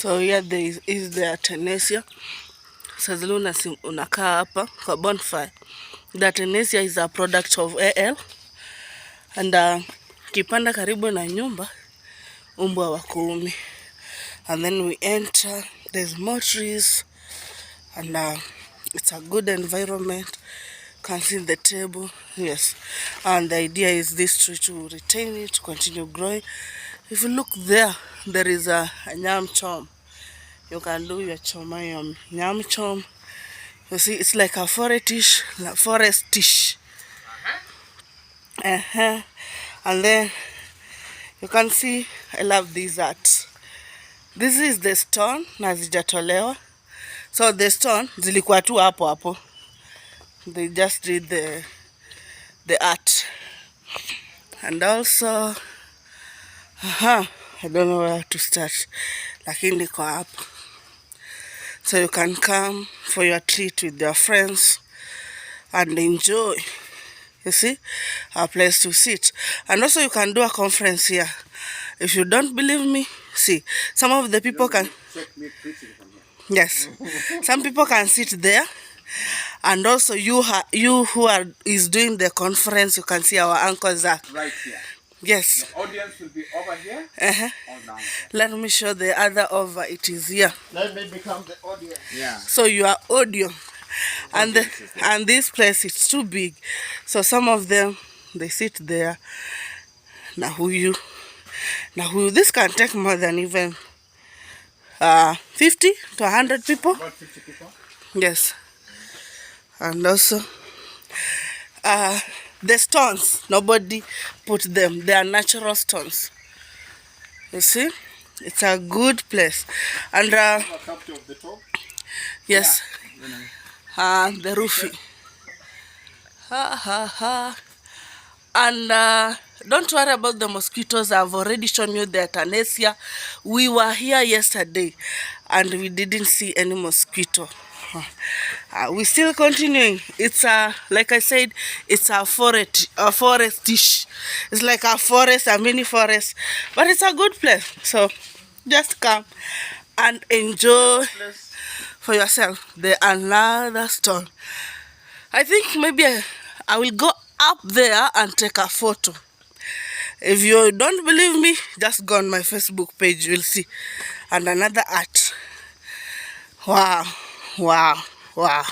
So here there is the Artemisia. Saa zile unakaa hapa kwa bonfire. The Artemisia is a product of AL. And kipanda karibu na nyumba umbwa wakuumi. And then we enter, there's more trees, and it's a good environment. You can see the table, yes. And the idea is this tree to retain it, to continue growing. If you look there, there is a nyam chom. You can do your choma nyam chom. You see, it's like a forestish. And then you can see, I love this art. This is the stone na zijatolewa. So the stone zilikuwa tu hapo hapo. They just did the art. And also I don't know where to start. Lakini niko hapo. So you can come for your treat with your friends and enjoy. You see, a place to sit. And also you can do a conference here. If you don't believe me, see, some of the people can... Yes. Some people can sit there. And also you who is doing the conference, you can see our Uncle Zach. Right here. Yes. The audience will be over here or down there. Let me show the other over. It is here. Let me become the audience. Yeah. So you are audio. And this place is too big. So some of them, they sit there. Nahuyu. This can take more than even 50 to 100 people. About 50 people? Yes. And also, the stones, nobody put them. They are natural stones. You see? It's a good place. And Up to the top? yes. Yeah. The roofing. And don't worry about the mosquitoes. I've already shown you the Artemisia. We were here yesterday and we didn't see any mosquito. We're still continuing. It's like I said, it's a forestish. It's like a forest, a mini forest, but it's a good place. So just come and enjoy for yourself. The another stone. I think maybe I will go up there and take a photo. If you don't believe me, just go on my Facebook page. You'll see. And another art. Wow. Wow, wow,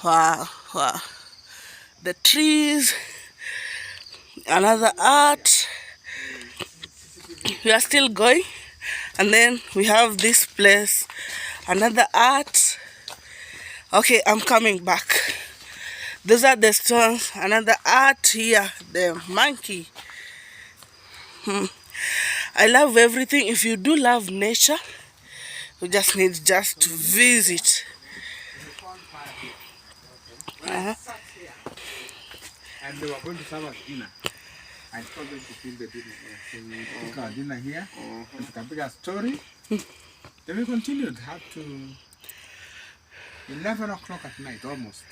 wow, wow. The trees, another art. We are still going. And then we have this place, another art. Okay, I'm coming back. Those are the stones, another art here, the monkey. I love everything. If you do love nature, you just need to visit. And they were going to serve us dinner. I told them to feed the dinner. So we took our dinner here. And we can pick a story. Then we continued up to 11 o'clock at night almost.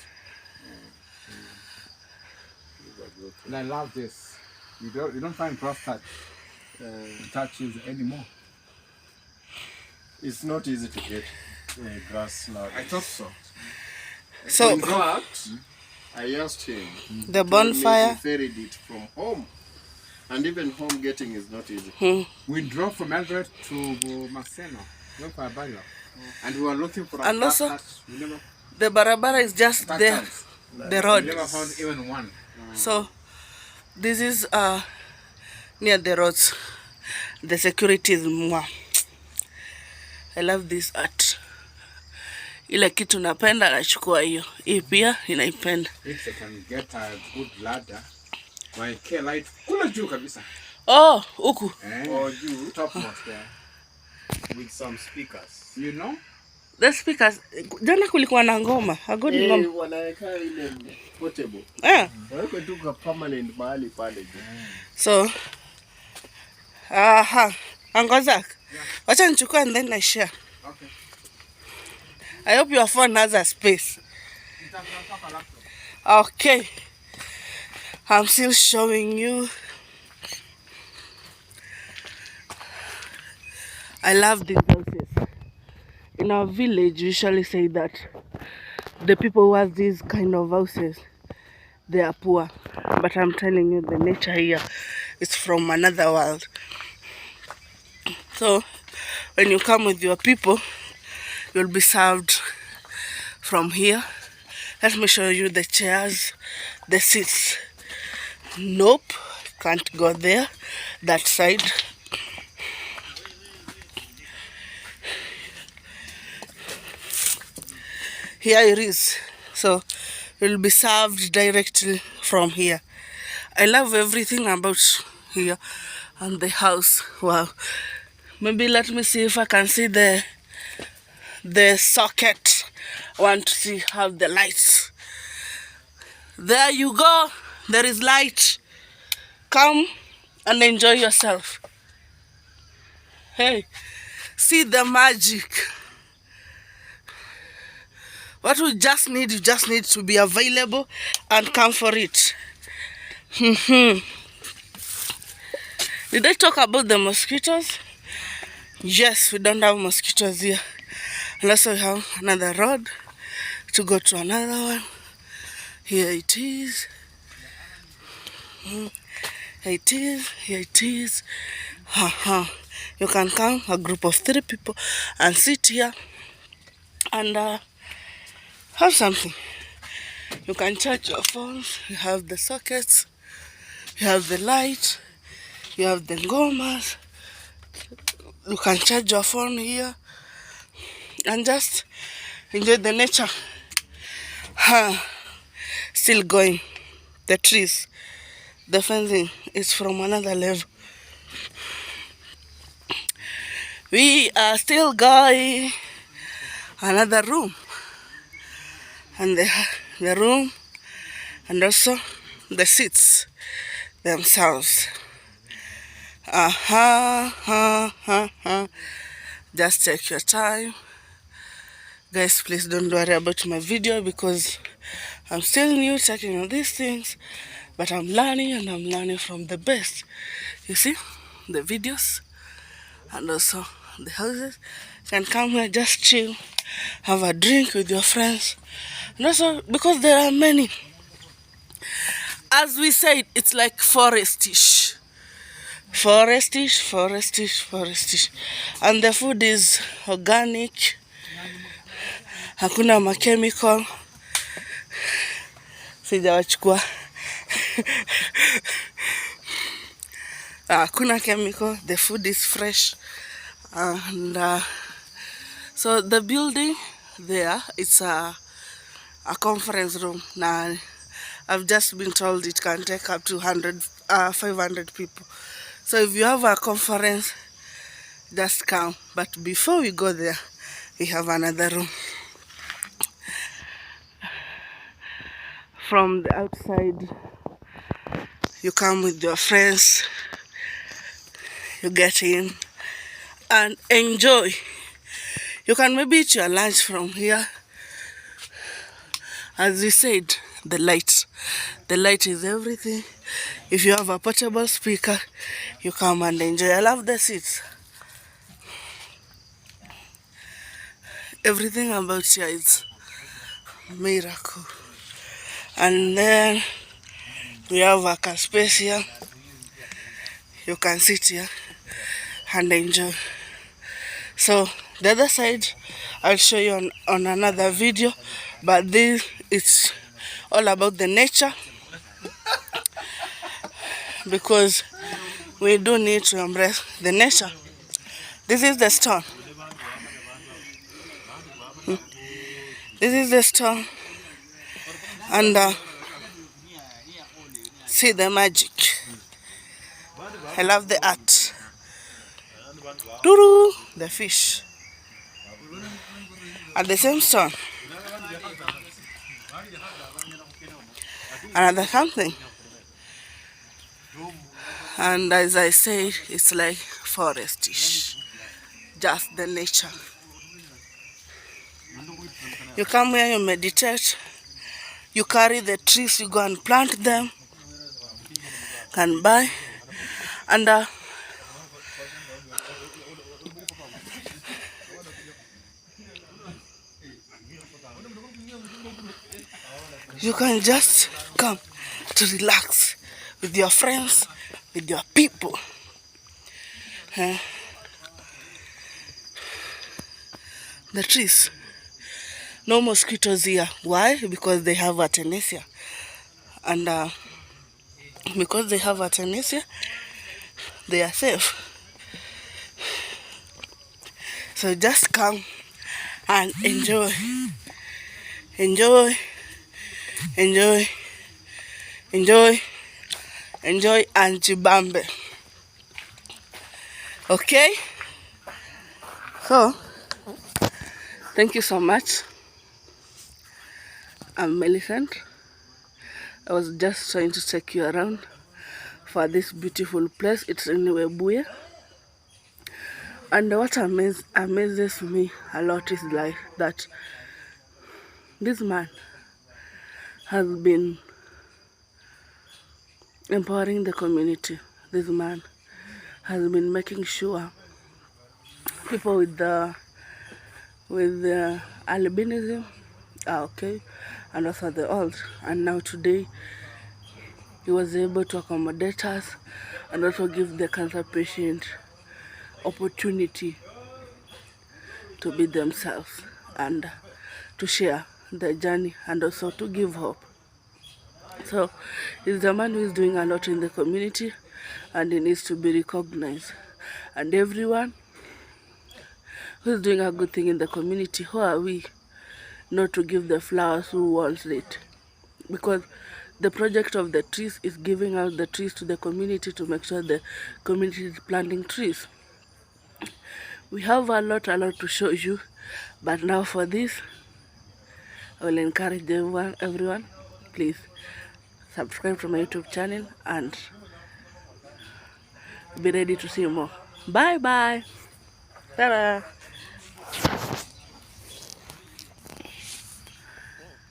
And I love this. You don't find prostate touches anymore. It's not easy to get grass now. I thought so. So, in fact, I asked him. The bonfire. He ferried it from home. And even home getting is not easy. We drove from Eldoret to Maseno. Went for a burial. And we were looking for a And also, we never, the barabara is just there. The road. we never found even one. So, this is near the roads. The security is mwah. I love this art. Ile kitu napenda nachukua hiyo. Hii pia ninaipenda. If they can get a good ladder, waeke light kula juu kabisa. Oh, huku. Or you topmost there with some speakers. You know? The speakers. Jana kulikuwa na ngoma. A good ngoma. Wanaweka ile portable. Waweke tu kwa permanent mahali pale juu. So, Uncle Zach. Wacha nichukue and then I share. Okay. I hope your phone has a space. Okay. I'm still showing you. I love these houses. In our village, we usually say that the people who have these kind of houses, they are poor. But I'm telling you, the nature here is from another world. So when you come with your people, you'll be served from here. Let me show you the chairs, the seats. Nope, can't go there, that side. Here it is. So you'll be served directly from here. I love everything about here and the house. Wow. Maybe let me see if I can see the socket. I want to see how the lights. There you go. There is light. Come and enjoy yourself. Hey, see the magic. What you just need to be available and come for it. Did I talk about the mosquitoes? Yes, we don't have mosquitoes here. Unless we have another road to go to another one. Here it is. Here it is. Here it is. You can come, a group of 3 people, and sit here and have something. You can charge your phones. You have the sockets. You have the light. You have the gomas. You can charge your phone here and just enjoy the nature. Still going. The trees, the fencing is from another level. We are still going. Another room. And the room and also the seats themselves. Just take your time. Guys, please don't worry about my video because I'm still new taking on these things, but I'm learning and I'm learning from the best. You see, the videos and also the houses. You can come here, just chill, have a drink with your friends. And also, because there are many, as we said, it's like forestish. Forestish. And the food is organic. Hakuna machemical. Sijawachukua. Hakuna chemical. The food is fresh. And so the building there, it's a conference room. Now, I've just been told it can take up to 500 people. So if you have a conference, just come. But before we go there, we have another room. From the outside, you come with your friends, you get in and enjoy. You can maybe eat your lunch from here. As we said, the light is everything. If you have a portable speaker, you come and enjoy. I love the seats. Everything about here is miracle. And then we have a space here. You can sit here and enjoy. So the other side I'll show you on another video, but this it's all about the nature, because we do need to embrace the nature. This is the stone. This is the stone. And see the magic. I love the art. Doo-doo, the fish. At the same stone. Another something. And as I say, it's like forestish. Just the nature. You come here, you meditate. You carry the trees, you go and plant them. Can buy. And You can just come to relax with your friends, with your people. The trees. No mosquitoes here. Why? Because they have artemisia. And because they have artemisia, they are safe. So just come and enjoy. Enjoy. Enjoy. Enjoy. Enjoy and jibambe. Okay? So, thank you so much. I'm Millicent. I was just trying to take you around for this beautiful place. It's in Webuye. And what amazes me a lot is like that this man has been empowering the community. This man has been making sure people with the albinism are okay, and also the old. And now today he was able to accommodate us and also give the cancer patient opportunity to be themselves and to share the journey and also to give hope. So he's the man who is doing a lot in the community, and he needs to be recognized. And everyone who is doing a good thing in the community, who are we not to give the flowers who wants it? Because the project of the trees is giving out the trees to the community to make sure the community is planting trees. We have a lot to show you, but now for this, I will encourage everyone, please subscribe to my YouTube channel and be ready to see more. Bye bye. Ta-da.